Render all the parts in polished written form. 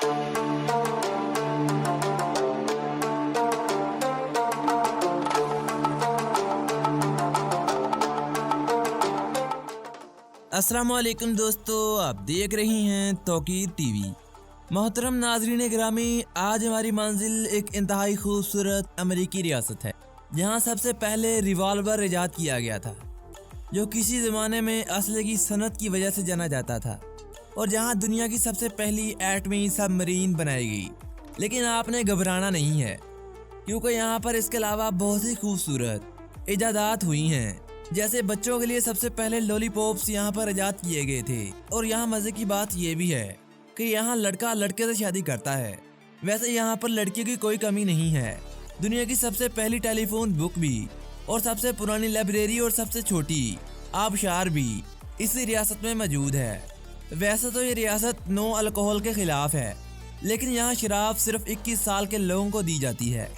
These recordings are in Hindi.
अस्सलामुअलैकुम दोस्तों, आप देख रही हैं तौकीर टीवी। मोहतरम नाजरीन गिरामी, आज हमारी मंजिल एक इंतहाई खूबसूरत अमेरिकी रियासत है जहां सबसे पहले रिवॉल्वर ईजाद किया गया था, जो किसी ज़माने में असले की सनत की वजह से जाना जाता था, और जहां दुनिया की सबसे पहली एटमी सबमरीन बनाई गई। लेकिन आपने घबराना नहीं है, क्योंकि यहाँ पर इसके अलावा बहुत ही खूबसूरत इजादात हुई हैं। जैसे बच्चों के लिए सबसे पहले लॉलीपॉप्स यहाँ पर इजाद किए गए थे। और यहाँ मजे की बात ये भी है कि यहाँ लड़का लड़के से शादी करता है। वैसे यहाँ पर लड़कियों की कोई कमी नहीं है। दुनिया की सबसे पहली टेलीफोन बुक भी, और सबसे पुरानी लाइब्रेरी और सबसे छोटी आबशार भी इसी रियासत में मौजूद है। वैसे तो ये रियासत नो अल्कोहल के खिलाफ है, लेकिन यहाँ शराब सिर्फ 21 साल के लोगों को दी जाती है।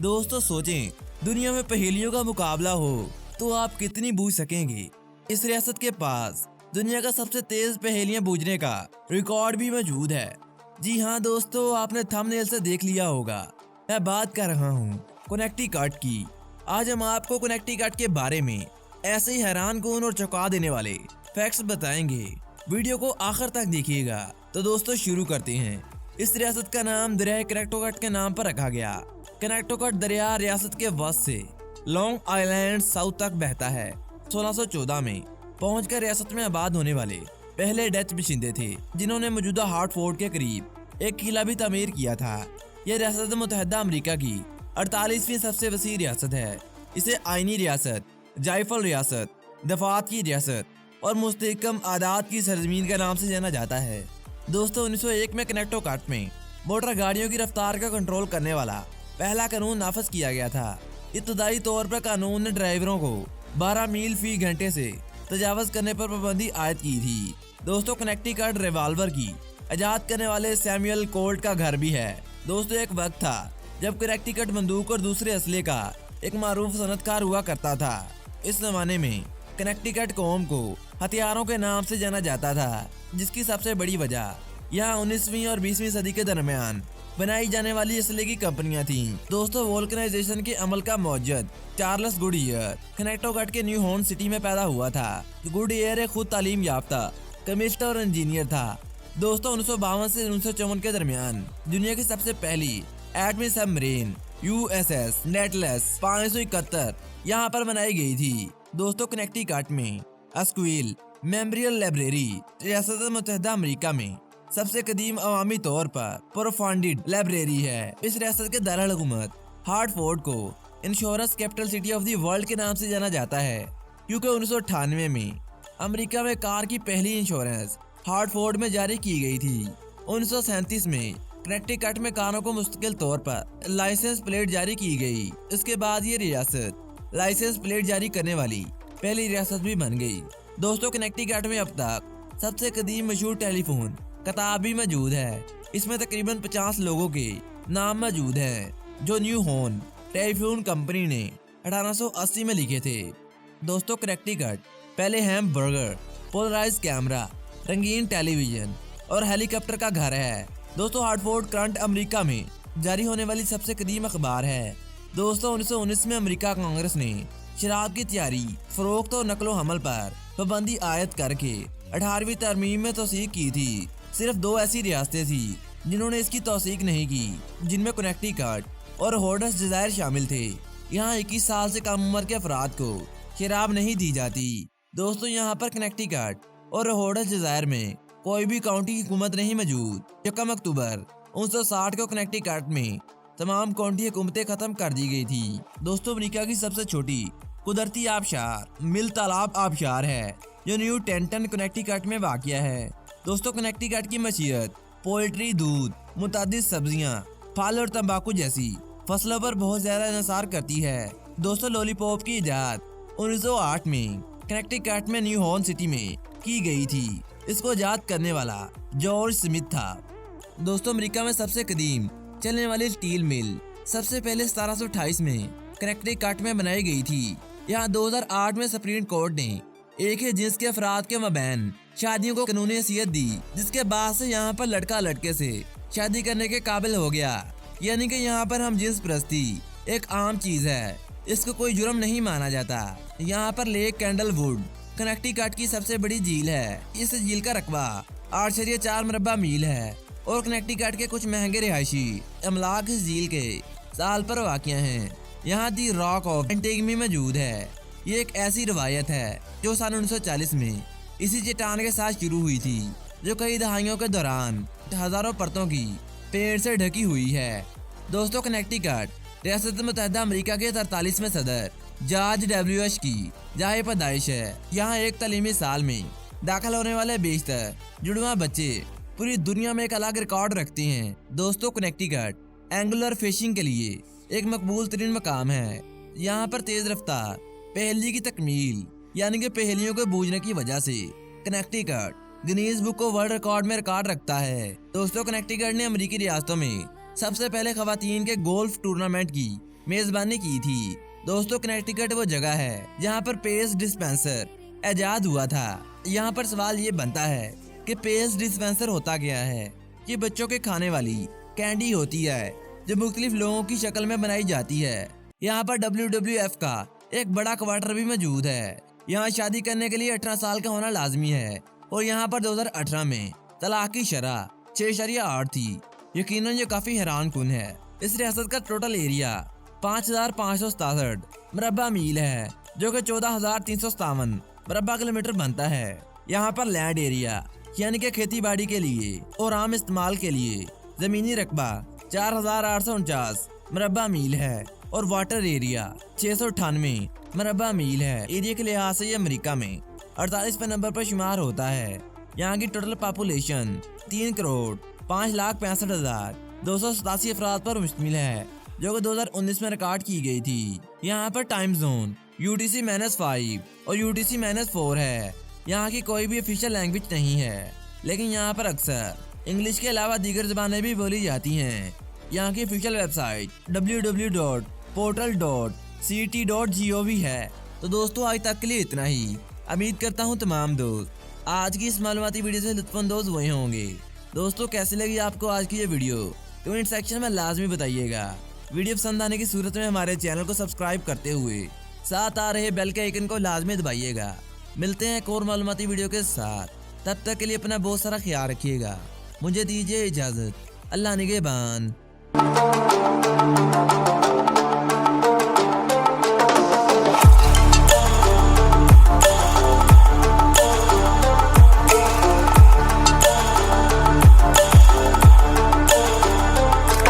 दोस्तों सोचें, दुनिया में पहेलियों का मुकाबला हो तो आप कितनी बूझ सकेंगे। इस रियासत के पास दुनिया का सबसे तेज पहेलियां बूझने का रिकॉर्ड भी मौजूद है। जी हाँ दोस्तों, आपने थंबनेल से देख लिया होगा, मैं बात कर रहा हूँ कनेक्टिकट की। आज हम आपको कनेक्टिकट के बारे में ऐसे ही हैरान कौन और चौंका देने वाले फैक्ट्स बताएंगे। वीडियो को आखिर तक देखिएगा। तो दोस्तों शुरू करते हैं। इस रियासत का नाम दरिया कनेक्टिकट के नाम पर रखा गया। कनेक्टिकट दरिया रियासत के वस्त से लॉन्ग आइलैंड साउथ तक बहता है। 1614 में पहुंचकर रियासत में आबाद होने वाले पहले डच बाशिंदे थे, जिन्होंने मौजूदा हार्टफोर्ड के करीब एक किला भी तमीर किया था। यह रियासत मुत्तहिदा अमेरिका की 48वीं सबसे वसी रियासत है। इसे आइनी रियासत, जायफल रियासत, दफात की रियासत और मुस्तहकम आदात की सरजमीन के नाम से जाना जाता है। दोस्तों 1901 में कनेक्टिकट में मोटर गाड़ियों की रफ्तार का कंट्रोल करने वाला पहला कानून नाफिज किया गया था। इब्तदाई तौर पर कानून ने ड्राइवरों को 12 मील फी घंटे से तजावज करने पर पाबंदी आयद की थी। दोस्तों कनेक्टिकट रिवॉल्वर की इजाद करने वाले सैमुअल कोल्ट का घर भी है। दोस्तों एक वक्त था जब कनेक्टिकट बंदूक और दूसरे असले का एक मारूफ सनतकार हुआ करता था। इस जमाने में कनेक्टिकट कौम को हथियारों के नाम से जाना जाता था, जिसकी सबसे बड़ी वजह यहाँ 19वीं और 20वीं सदी के दरमियान बनाई जाने वाली असले की कंपनियां थीं। दोस्तों वोल्कनाइजेशन के अमल का मौजद चार्ल्स गुडईयर कनेक्टिकट के न्यू हॉर्न सिटी में पैदा हुआ था। गुडईयर एक खुद तालीम याफ्ता केमिस्ट और इंजीनियर था। दोस्तों 1952 से 1954 के दरमियान दुनिया की सबसे पहली एटमी सबमरीन USS नेटलेस 571 यहाँ पर बनाई गई थी। दोस्तों कनेक्टिकट में अस्क्विल मेमोरियल लाइब्रेरी रियासत मुत्तहिदा अमेरिका में सबसे कदीम अवामी तौर पर प्रोफंडेड लाइब्रेरी है। इस रियासत के दारुल हुकूमत हार्टफोर्ड को insurance capital city of the world के नाम से जाना जाता है, क्योंकि 1998 में अमेरिका में कार की पहली इंश्योरेंस हार्टफोर्ड में जारी की गई थी। 1937 में कनेक्टिकट में कारों को मुस्तकिल तौर पर लाइसेंस प्लेट जारी की गई। इसके बाद ये रियासत लाइसेंस प्लेट जारी करने वाली पहली रियासत भी बन गई। दोस्तों कनेक्टिकट में अब तक सबसे कदीम मशहूर टेलीफोन किताब भी मौजूद है। इसमें तकरीबन 50 लोगों के नाम मौजूद हैं, जो न्यू हॉर्न टेलीफोन कंपनी ने 1880 में लिखे थे। दोस्तों कनेक्टिकट पहले हैमबर्गर, पोलराइज कैमरा, रंगीन टेलीविजन और हेलीकॉप्टर का घर है। दोस्तों हार्टफोर्ड करंट अमेरिका में जारी होने वाली सबसे कदीम अखबार है। दोस्तों 1919 में अमेरिका कांग्रेस ने शराब की तैयारी, फरोख्त और नकलो हमल पर पाबंदी आयद करके 18वीं तरमीम में तौसीक की थी। सिर्फ 2 ऐसी रियासतें थी जिन्होंने इसकी तौसीक नहीं की, जिनमें कनेक्टिकट और रोडस जज़ायर शामिल थे। यहाँ 21 साल से कम उम्र के अफराद को शराब नहीं दी जाती। दोस्तों यहाँ पर कनेक्टिकट और रोडस जज़ायर में कोई भी काउंटी हुकूमत नहीं मौजूद। 1 अक्टूबर 1960 को कनेक्टिकट में तमाम काउंटी हुकूमतें खत्म कर दी गई थी। दोस्तों अमेरिका की सबसे छोटी कुदरती आबशार मिल तालाब आबशार है, जो न्यू टेंटन कनेक्टिकट में वाक़िया है। दोस्तों कनेक्टिकट की मशीयत पोल्ट्री, दूध, मुतादिद सब्जियां, फल और तंबाकू जैसी फसलों पर बहुत ज्यादा इन्हिसार करती है। दोस्तों लॉलीपॉप की इजाद 1908 में कनेक्टिकट में न्यू हॉर्न सिटी में की गई थी। इसको इजाद करने वाला जॉर्ज स्मिथ था। दोस्तों अमेरिका में सबसे कदीम चलने वाली स्टील मिल सबसे पहले 1728 में कनेक्टिकट में बनाई गई थी। यहाँ 2008 में सुप्रीम कोर्ट ने एक ही जिन्स के अफराद के मबैन शादियों को कानूनी हैसियत दी, जिसके बाद से यहाँ पर लड़का लड़के से शादी करने के काबिल हो गया। यानी कि यहाँ पर हम जिन्स प्रस्ती एक आम चीज है, इसको कोई जुर्म नहीं माना जाता। यहाँ पर लेक कैंडलवुड कनेक्टिकट की सबसे बड़ी झील है। इस झील का रकबा 8.4 मुरब्बा मील है और कनेक्टिकट के कुछ महंगे रिहायशी अमलाक इस झील के साल पर वाक़िया हैं। यहाँ दी रॉक ऑफ एंटीगमी मौजूद है। ये एक ऐसी रवायत है जो सन 1940 में इसी चट्टान के साथ शुरू हुई थी, जो कई दहाइयों के दौरान हजारों परतों की पेड़ से ढकी हुई है। दोस्तों, कनेक्टिकट रियासत मुत्तहिदा अमेरिका के 43वें सदर जॉर्ज W.H. की जहाँ पैदाइश है। यहाँ एक तालीमी साल में दाखिल होने वाले बेशतर जुड़वा बच्चे पूरी दुनिया में एक अलग रिकॉर्ड रखते हैं। दोस्तों, कनेक्टिकट एंगुलर फिशिंग के लिए एक मकबूल तरीन मकाम है। यहाँ पर तेज रफ्तार पहेली की तकमील यानी कि पहेलियों को बूझने की वजह से Connecticut Guinness book of world record में रिकॉर्ड रखता है। दोस्तों, कनेक्टिकट ने अमेरिकी रियासतों में सबसे पहले खवातीन के गोल्फ टूर्नामेंट की मेजबानी की थी। दोस्तों, कनेक्टिकट वो जगह है जहाँ पर पेस्ट डिस्पेंसर इजाद हुआ था। यहाँ पर सवाल ये बनता है कि पेस्ट डिस्पेंसर होता क्या है। ये बच्चों के खाने वाली कैंडी होती है जो मुख्तलिफ लोगों की शक्ल में बनाई जाती है। यहाँ पर WWF का एक बड़ा क्वार्टर भी मौजूद है। यहाँ शादी करने के लिए 18 साल का होना लाजमी है और यहाँ पर 2018 में तलाक की शरह 6.8 थी। यकीनन ये काफी हैरान कुन है। इस रियासत का टोटल एरिया 5,567 मुरब्बा मील है, जो कि 14,357 मुरब्बा किलोमीटर बनता है। यहाँ पर लैंड एरिया यानी कि खेती बाड़ी के लिए और आम इस्तेमाल के लिए जमीनी रकबा 4,849 मुरब्बा मील है और वाटर एरिया 698 मुरब्बा मील है। एरिया के लिहाज से ये अमेरिका में 48वें नंबर पर शुमार होता है। यहाँ की टोटल पॉपुलेशन 3,05,65,287 अफराद पर मुश्तमिल है, जो कि 2019 में रिकॉर्ड की गई थी। यहाँ पर टाइम जोन UTC-5 और UTC-4 है। यहाँ की कोई भी ऑफिशियल लैंग्वेज नहीं है, लेकिन यहाँ पर अक्सर इंग्लिश के अलावा दीगर ज़बानें भी बोली जाती हैं। यहाँ की ऑफिशियल वेबसाइट www.portal.ct.gov है। तो दोस्तों, आज तक के लिए इतना ही। उम्मीद करता हूँ तमाम दोस्त आज की इस मालूमाती वीडियो से लुत्फानंदोज हुए होंगे। दोस्तों, कैसी लगी आपको आज की ये वीडियो कमेंट सेक्शन में लाजमी बताइएगा। वीडियो पसंद आने की सूरत में हमारे चैनल को सब्सक्राइब करते हुए साथ आ रहे बेल के आइकन को लाजमी दबाइएगा। मिलते हैं एक और मालूमाती वीडियो के साथ। तब तक के लिए अपना बहुत सारा ख्याल रखिएगा। मुझे दीजिए इजाजत। अल्लाह निगहबान।